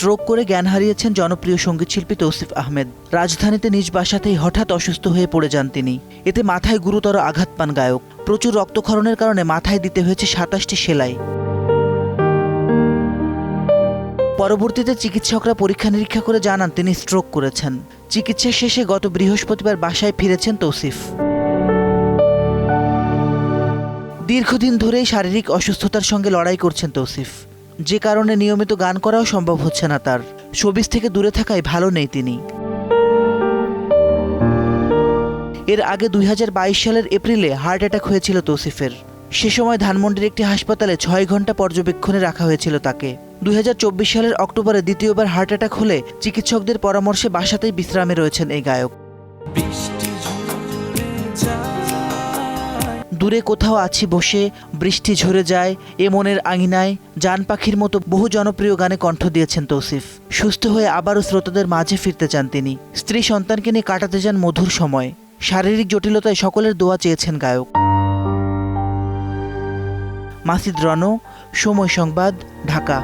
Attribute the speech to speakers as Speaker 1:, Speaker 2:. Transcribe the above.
Speaker 1: Stroke করে জ্ঞান হারিয়েছেন জনপ্রিয় সঙ্গীতশিল্পী তৌসিফ আহমেদ। রাজধানীতে নিজ বাসাতেই হঠাৎ অসুস্থ হয়ে পড়ে যান তিনি। এতে মাথায় গুরুতর আঘাত পান গায়ক। প্রচুর রক্তক্ষরণের কারণে মাথায় দিতে হয়েছে ২৭টি সেলাই। পরবর্তীতে চিকিৎসকরা পরীক্ষা নিরীক্ষা করে জানান তিনি স্ট্রোক করেছেন। চিকিৎসা শেষে গত বৃহস্পতিবার বাসায় ফিরেছেন তৌসিফ। দীর্ঘদিন ধরেই শারীরিক অসুস্থতার সঙ্গে লড়াই করছেন তৌসিফ, যে কারণে নিয়মিত গান করাও সম্ভব হচ্ছে না তার। শোবিজ থেকে দূরে থাকায় ভালো নেই তিনি। এর আগে ২০২২ সালের এপ্রিলে হার্ট অ্যাটাক হয়েছিল তৌসিফের। সে সময় ধানমন্ডির একটি হাসপাতালে ৬ ঘন্টা পর্যবেক্ষণে রাখা হয়েছিল তাকে। ২০২৪ সালের অক্টোবরে দ্বিতীয়বার হার্ট অ্যাটাক হলে চিকিৎসকদের পরামর্শে বাসাতেই বিশ্রামে রয়েছেন এই গায়ক। দূরে কোথাও আছি বসে, বৃষ্টি ঝরে যায়, এ মনের আঙিনায়, জান পাখির মতো বহু জনপ্রিয় গানে কণ্ঠ দিয়েছেন তৌসিফ। সুস্থ হয়ে আবারও শ্রোতাদের মাঝে ফিরতে চান তিনি। স্ত্রী সন্তানকে নিয়ে কাটাতে যান মধুর সময়। শারীরিক জটিলতায় সকলের দোয়া চেয়েছেন গায়ক। মাসিদ রনো, সময় সংবাদ, ঢাকা।